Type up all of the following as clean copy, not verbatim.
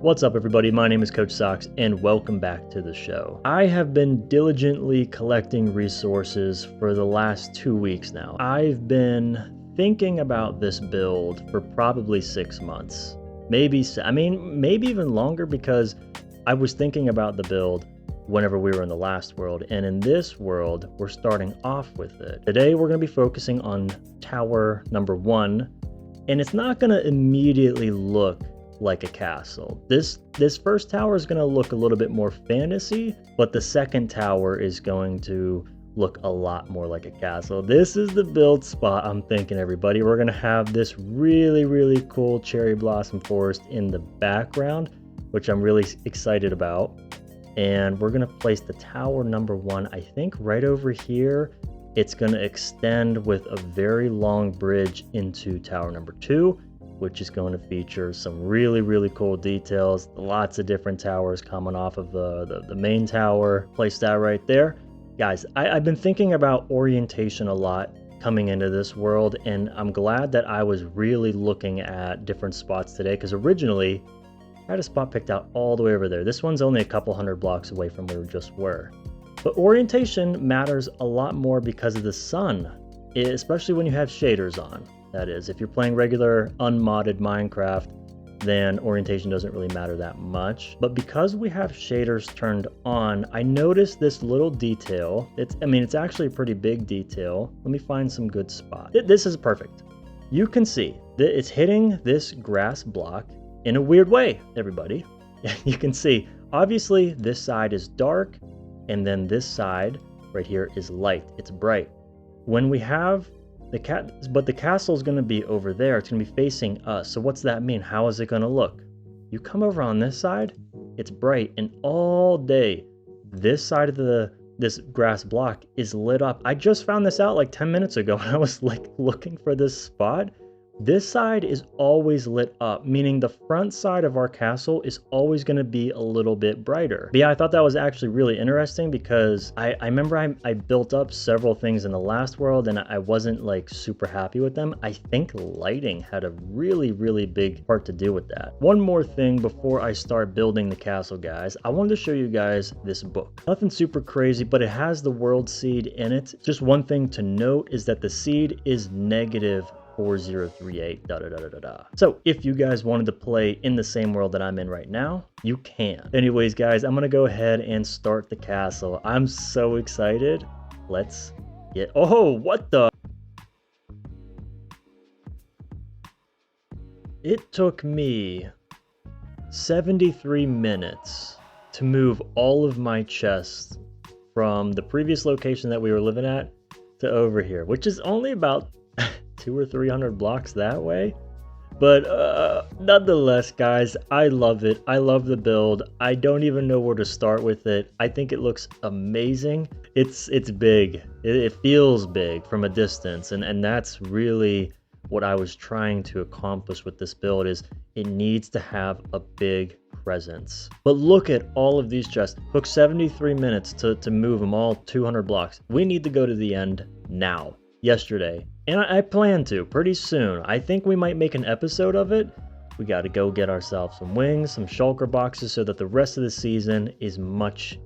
What's up, everybody? My name is Coach Socks, and welcome back to the show. I have been diligently collecting resources for the last 2 weeks now. I've been thinking about this build for probably 6 months. Maybe even longer, because I was thinking about the build whenever we were in the last world, and in this world, we're starting off with it. Today, we're going to be focusing on tower number 1, and it's not going to immediately look like a castle. This first tower is going to look a little bit more fantasy, but the second tower is going to look a lot more like a castle. This is the build spot I'm thinking, everybody. We're going to have this really cool cherry blossom forest in the background, which I'm really excited about. And we're going to place the tower number 1, I think right over here. It's going to extend with a very long bridge into tower number 2, which is going to feature some really cool details. Lots of different towers coming off of the main tower. Place that right there. Guys, I've been thinking about orientation a lot coming into this world, and I'm glad that I was really looking at different spots today, because originally I had a spot picked out all the way over there. This one's only a couple hundred blocks away from where we just were. But orientation matters a lot more because of the sun, especially when you have shaders on. That is, if you're playing regular unmodded Minecraft, then orientation doesn't really matter that much. But because we have shaders turned on, I noticed this little detail. It's actually a pretty big detail. Let me find some good spot. This is perfect. You can see that it's hitting this grass block in a weird way, everybody. You can see, obviously, this side is dark, and then this side right here is light. It's bright. When we have but the castle is going to be over there. It's going to be facing us. So what's that mean? How is it going to look? You come over on this side, it's bright, and all day, this side of this grass block is lit up. I just found this out like 10 minutes ago when I was looking for this spot. This side is always lit up, meaning the front side of our castle is always going to be a little bit brighter. But yeah, I thought that was actually really interesting, because I remember I built up several things in the last world and I wasn't super happy with them. I think lighting had a really big part to do with that. One more thing before I start building the castle, guys. I wanted to show you guys this book. Nothing super crazy, but it has the world seed in it. Just one thing to note is that the seed is negative 4038 . So if you guys wanted to play in the same world that I'm in right now, you can. Anyways, guys, I'm gonna go ahead and start the castle. I'm so excited. Let's get... Oh, what the... It took me 73 minutes to move all of my chests from the previous location that we were living at to over here, which is only about 200 or 300 blocks that way. But nonetheless, guys, I love it. I love the build. I don't even know where to start with it. I think it looks amazing. It's big. It feels big from a distance, and that's really what I was trying to accomplish with this build. Is it needs to have a big presence. But look at all of these chests. Took 73 minutes to move them all 200 blocks. We need to go to the end now. Yesterday, and I plan to pretty soon. I think we might make an episode of it. We got to go get ourselves some wings, some shulker boxes, so that the rest of the season is much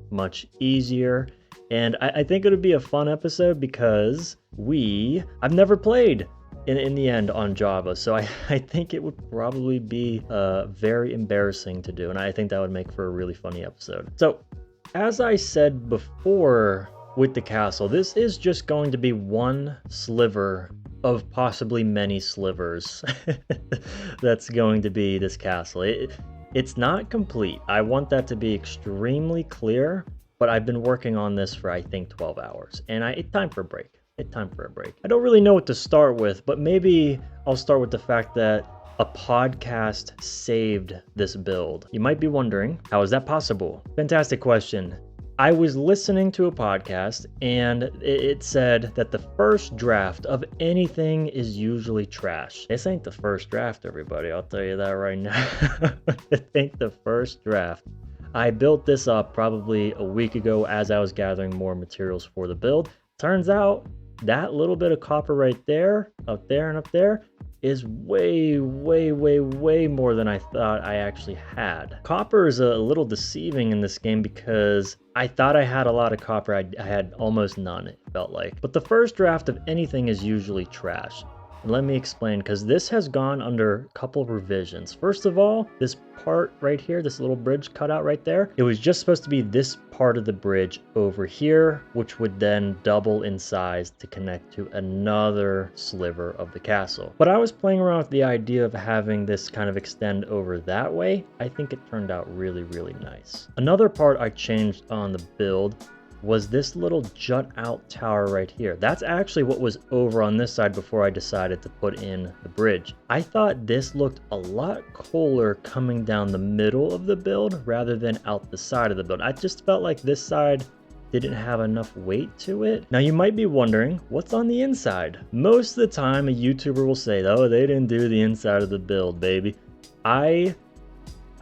easier. And I think it'll be a fun episode, because I've never played in the end on Java, so I think it would probably be very embarrassing to do, and I think that would make for a really funny episode. So as I said before, with the castle, this is just going to be one sliver of possibly many slivers that's going to be this castle. It's not complete. I want that to be extremely clear, but I've been working on this for, I think, 12 hours, and it's time for a break. I don't really know what to start with, but maybe I'll start with the fact that a podcast saved this build. You might be wondering, how is that possible? Fantastic question. I was listening to a podcast, and it said that the first draft of anything is usually trash. This ain't the first draft, everybody. I'll tell you that right now. It ain't the first draft. I built this up probably a week ago as I was gathering more materials for the build. Turns out that little bit of copper right there, up there, is way, way, way, way more than I thought I actually had. Copper is a little deceiving in this game because I thought I had a lot of copper. I had almost none, it felt like. But the first draft of anything is usually trash. And let me explain, because this has gone under a couple of revisions. First of all, this part right here, this little bridge cut out right there, it was just supposed to be this part of the bridge over here, which would then double in size to connect to another sliver of the castle. But I was playing around with the idea of having this kind of extend over that way. I think it turned out really, really nice. Another part I changed on the build was this little jut out tower right here. That's actually what was over on this side before I decided to put in the bridge. I thought this looked a lot cooler coming down the middle of the build rather than out the side of the build. I just felt like this side didn't have enough weight to it. Now you might be wondering, what's on the inside? Most of the time a YouTuber will say, oh, they didn't do the inside of the build, baby. I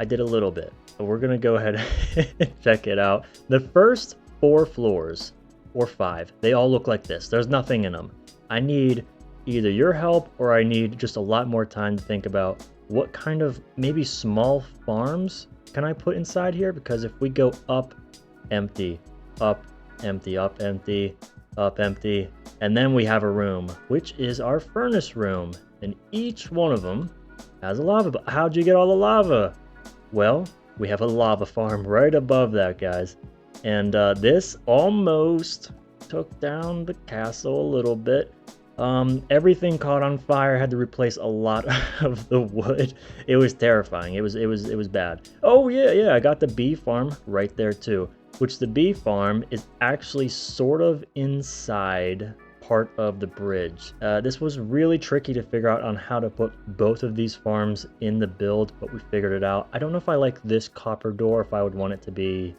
did a little bit, but we're gonna go ahead and check it out. The first 4 floors or 5, they all look like this. There's nothing in them. I need either your help or I need just a lot more time to think about what kind of maybe small farms can I put inside here, because if we go up, empty, up, empty, up, empty, up, empty, and then we have a room, which is our furnace room, and each one of them has a lava. But how'd you get all the lava? Well, we have a lava farm right above that, guys. And this almost took down the castle a little bit. Everything caught on fire. Had to replace a lot of the wood. It was terrifying. It was bad. Oh yeah, I got the bee farm right there too. Which the bee farm is actually sort of inside part of the bridge. This was really tricky to figure out on how to put both of these farms in the build, but we figured it out. I don't know if I like this copper door, if I would want it to be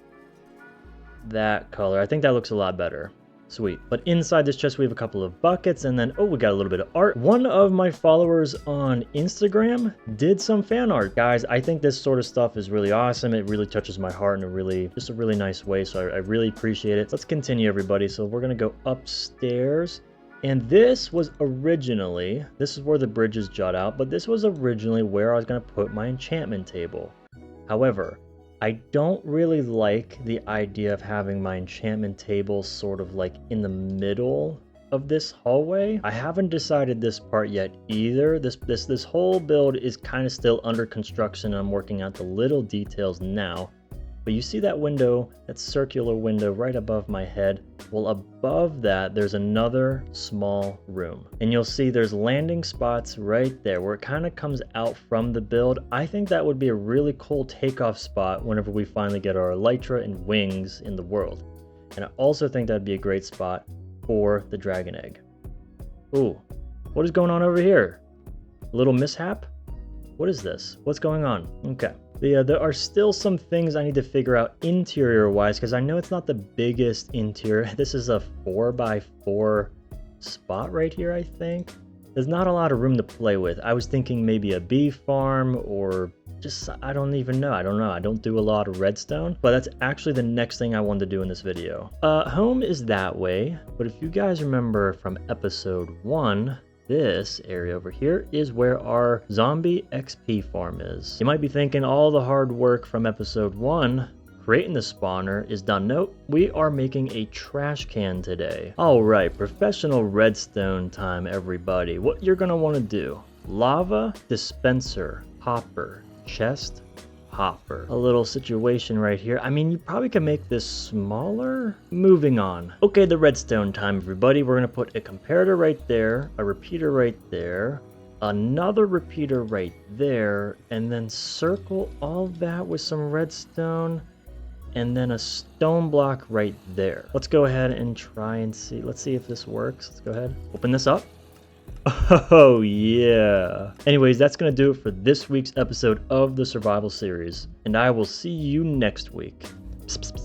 that color. I think that looks a lot better. Sweet. But inside this chest we have a couple of buckets, and then we got a little bit of art. One of my followers on Instagram did some fan art. Guys, I think this sort of stuff is really awesome. It really touches my heart in a really nice way, so I really appreciate it. Let's continue, everybody. So we're gonna go upstairs, and this was originally, this is where the bridges jut out, but this was originally where I was gonna put my enchantment table. However, I don't really like the idea of having my enchantment table sort of like in the middle of this hallway. I haven't decided this part yet either. This whole build is kind of still under construction. I'm working out the little details now. But you see that window, that circular window right above my head? Well, above that, there's another small room. And you'll see there's landing spots right there where it kind of comes out from the build. I think that would be a really cool takeoff spot whenever we finally get our elytra and wings in the world. And I also think that'd be a great spot for the dragon egg. Ooh, what is going on over here? A little mishap? What is this? What's going on? Okay. There are still some things I need to figure out interior-wise, because I know it's not the biggest interior. This is a 4x4 spot right here, I think. There's not a lot of room to play with. I was thinking maybe a bee farm or just, I don't even know. I don't know. I don't do a lot of redstone, but that's actually the next thing I wanted to do in this video. Home is that way, but if you guys remember from episode 1, this area over here is where our zombie XP farm is. You might be thinking all the hard work from episode 1 creating the spawner is done. Nope, we are making a trash can today. Alright, professional redstone time, everybody. What you're gonna want to do: lava, dispenser, hopper, chest, hopper. A little situation right here. I mean, you probably could make this smaller. Moving on. Okay, the redstone time, everybody. We're gonna put a comparator right there, a repeater right there, another repeater right there, and then circle all that with some redstone, and then a stone block right there. Let's go ahead and try and see. Let's see if this works. Let's go ahead. Open this up. Oh yeah. Anyways, that's gonna do it for this week's episode of the survival series, and I will see you next week. Psst, psst, psst.